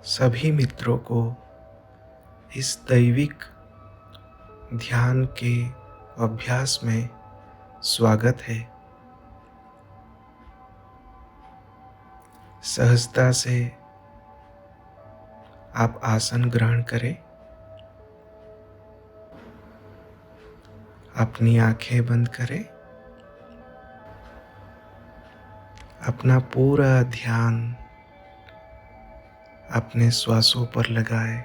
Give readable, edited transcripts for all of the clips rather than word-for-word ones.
सभी मित्रों को इस दैविक ध्यान के अभ्यास में स्वागत है। सहजता से आप आसन ग्रहण करें। अपनी आंखें बंद करें। अपना पूरा ध्यान अपने श्वासों पर लगाएं।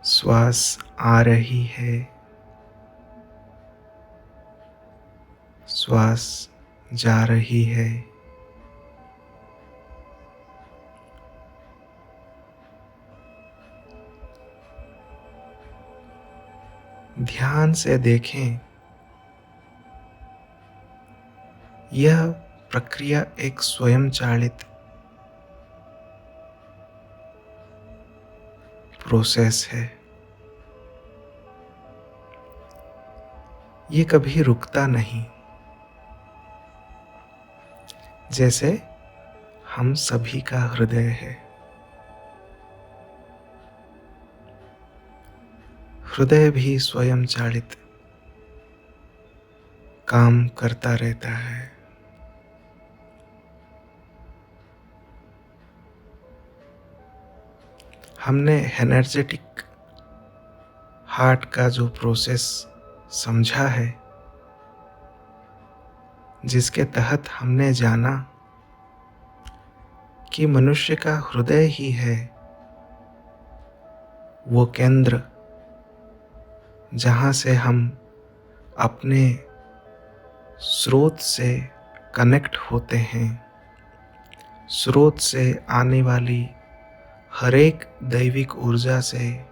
श्वास आ रही है, श्वास जा रही है। ध्यान से देखें, यह प्रक्रिया एक स्वयंचालित प्रोसेस है। ये कभी रुकता नहीं। जैसे हम सभी का हृदय है। हृदय भी स्वयंचालित काम करता रहता है। हमने एनर्जेटिक हार्ट का जो प्रोसेस समझा है, जिसके तहत हमने जाना कि मनुष्य का हृदय ही है वो केंद्र जहाँ से हम अपने स्रोत से कनेक्ट होते हैं। स्रोत से आने वाली हर एक दैविक ऊर्जा से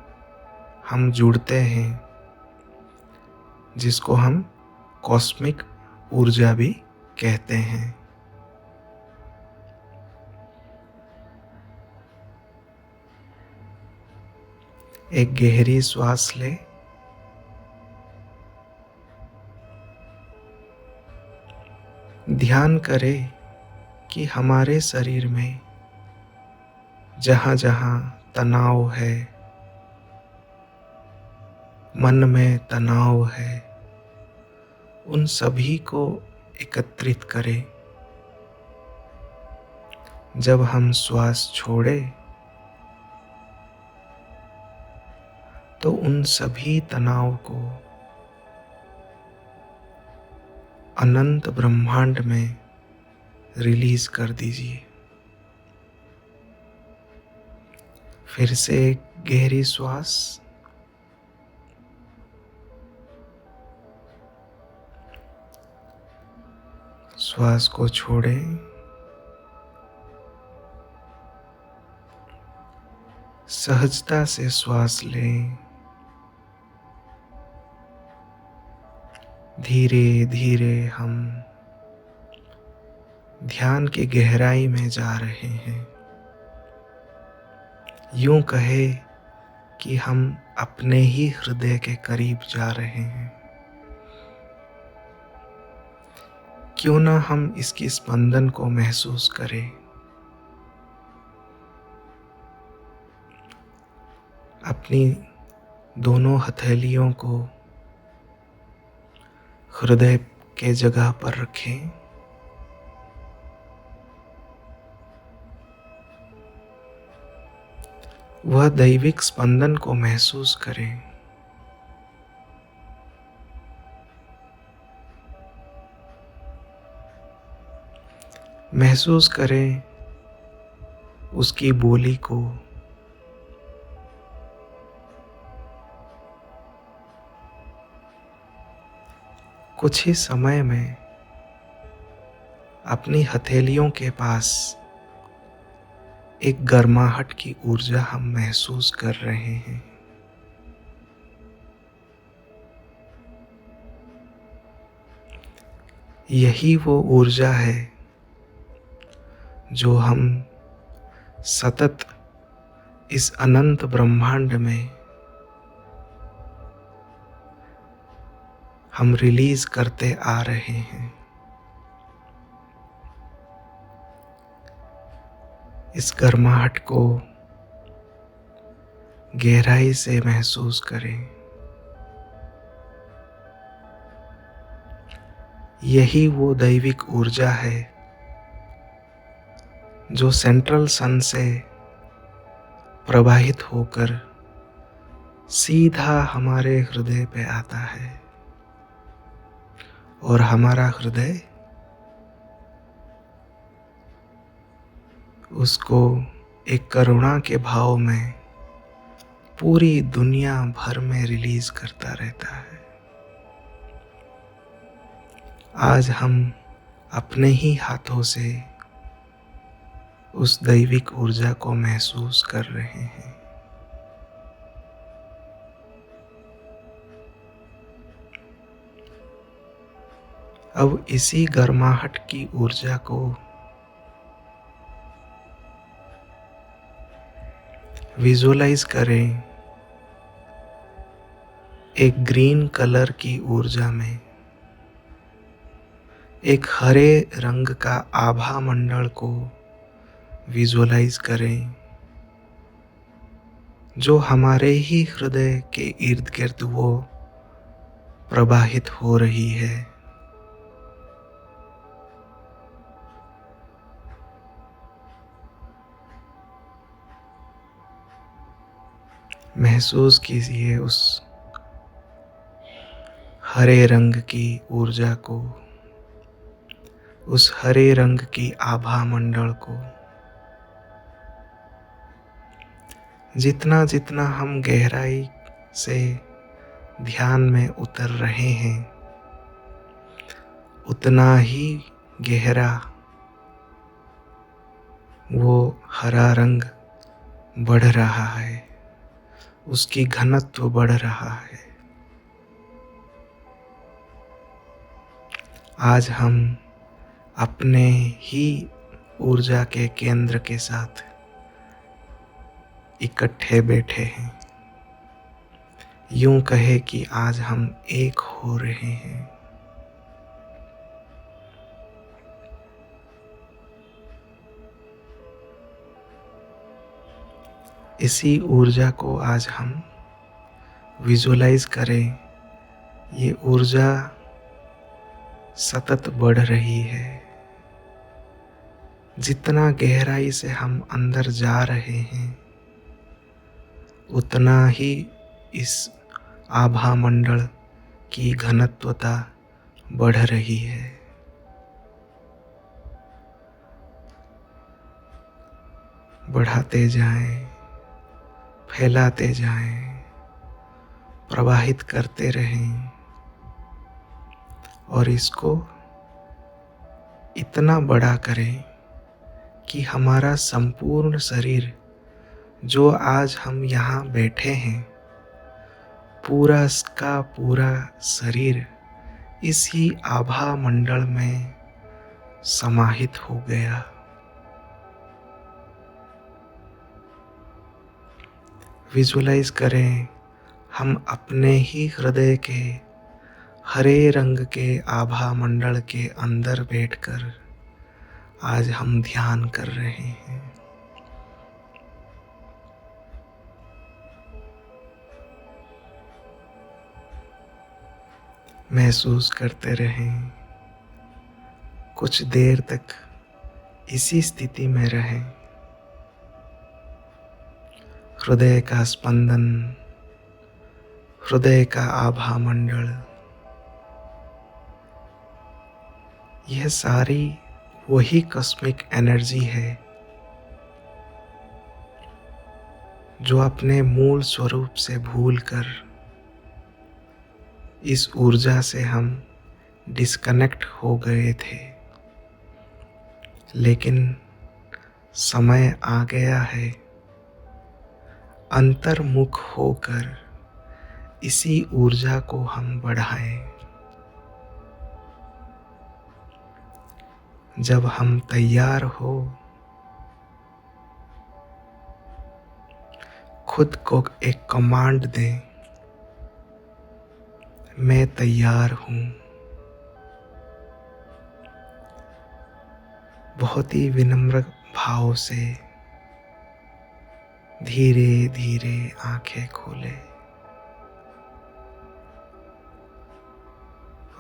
हम जुड़ते हैं, जिसको हम कॉस्मिक ऊर्जा भी कहते हैं। एक गहरी श्वास लें। ध्यान करें कि हमारे शरीर में जहाँ जहाँ तनाव है, मन में तनाव है, उन सभी को एकत्रित करें। जब हम श्वास छोड़ें तो उन सभी तनाव को अनंत ब्रह्मांड में रिलीज कर दीजिए। फिर से एक गहरी श्वास। श्वास को छोड़ें। सहजता से श्वास लें। धीरे धीरे हम ध्यान की गहराई में जा रहे हैं। यूं कहे कि हम अपने ही हृदय के करीब जा रहे हैं। क्यों ना हम इसकी स्पंदन को महसूस करें। अपनी दोनों हथेलियों को हृदय के जगह पर रखें। वह दैविक स्पंदन को महसूस करें। महसूस करें उसकी बोली को। कुछ ही समय में अपनी हथेलियों के पास एक गर्माहट की ऊर्जा हम महसूस कर रहे हैं। यही वो ऊर्जा है जो हम सतत इस अनंत ब्रह्मांड में हम रिलीज करते आ रहे हैं। इस गर्माहट को गहराई से महसूस करें। यही वो दैविक ऊर्जा है जो सेंट्रल सन से प्रवाहित होकर सीधा हमारे हृदय पे आता है और हमारा हृदय उसको एक करुणा के भाव में पूरी दुनिया भर में रिलीज करता रहता है। आज हम अपने ही हाथों से उस दैविक ऊर्जा को महसूस कर रहे हैं। अब इसी गर्माहट की ऊर्जा को विजुअलाइज करें एक ग्रीन कलर की ऊर्जा में, एक हरे रंग का आभा मंडल को विजुअलाइज करें जो हमारे ही हृदय के इर्द गिर्द वो प्रवाहित हो रही है। महसूस कीजिए उस हरे रंग की ऊर्जा को, उस हरे रंग की आभा मंडल को। जितना जितना हम गहराई से ध्यान में उतर रहे हैं उतना ही गहरा वो हरा रंग बढ़ रहा है, उसकी घनत्व बढ़ रहा है। आज हम अपने ही ऊर्जा के केंद्र के साथ इकट्ठे बैठे हैं। यूं कहे कि आज हम एक हो रहे हैं। इसी ऊर्जा को आज हम विजुअलाइज करें। ये ऊर्जा सतत बढ़ रही है। जितना गहराई से हम अंदर जा रहे हैं उतना ही इस आभा मंडल की घनत्वता बढ़ रही है। बढ़ाते जाएं, फैलाते जाएं, प्रवाहित करते रहें और इसको इतना बड़ा करें कि हमारा संपूर्ण शरीर जो आज हम यहाँ बैठे हैं पूरा का पूरा शरीर इसी आभा मंडल में समाहित हो गया। विजुअलाइज करें हम अपने ही हृदय के हरे रंग के आभा मंडल के अंदर बैठकर आज हम ध्यान कर रहे हैं। महसूस करते रहें। कुछ देर तक इसी स्थिति में रहें। हृदय का स्पंदन, हृदय का आभा मंडल, यह सारी वही कॉस्मिक एनर्जी है जो अपने मूल स्वरूप से भूलकर इस ऊर्जा से हम डिस्कनेक्ट हो गए थे। लेकिन समय आ गया है अंतर्मुख होकर इसी ऊर्जा को हम बढ़ाएं। जब हम तैयार हो खुद को एक कमांड दें, मैं तैयार हूँ। बहुत ही विनम्र भाव से धीरे धीरे आंखें खोले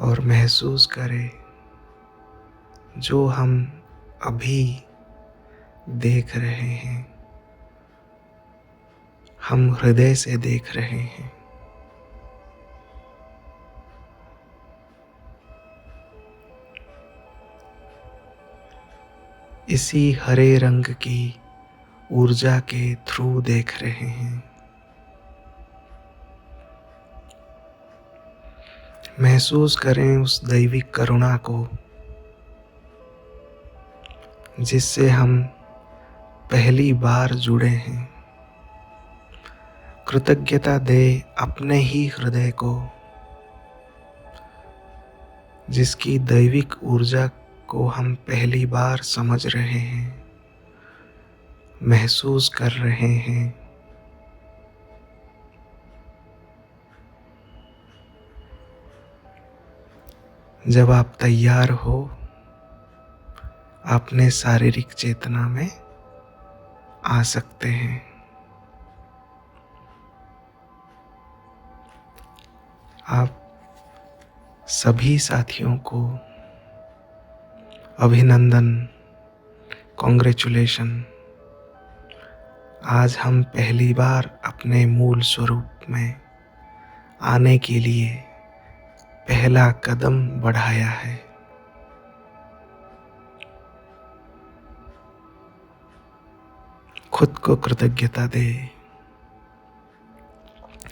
और महसूस करें जो हम अभी देख रहे हैं, हम हृदय से देख रहे हैं। इसी हरे रंग की ऊर्जा के थ्रू देख रहे हैं। महसूस करें उस दैविक करुणा को जिससे हम पहली बार जुड़े हैं। कृतज्ञता दे अपने ही हृदय को जिसकी दैविक ऊर्जा को हम पहली बार समझ रहे हैं, महसूस कर रहे हैं। जब आप तैयार हो, अपने शारीरिक चेतना में आ सकते हैं। आप सभी साथियों को अभिनंदन, कॉन्ग्रेचुलेशन। आज हम पहली बार अपने मूल स्वरूप में आने के लिए पहला कदम बढ़ाया है। खुद को कृतज्ञता दे।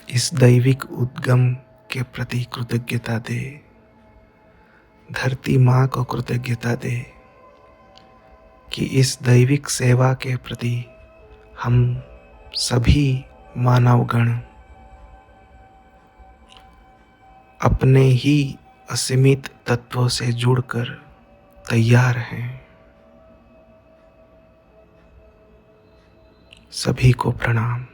इस दैविक उद्गम के प्रति कृतज्ञता दे। धरती माँ को कृतज्ञता दे कि इस दैविक सेवा के प्रति हम सभी मानवगण अपने ही असीमित तत्वों से जुड़कर तैयार हैं। सभी को प्रणाम।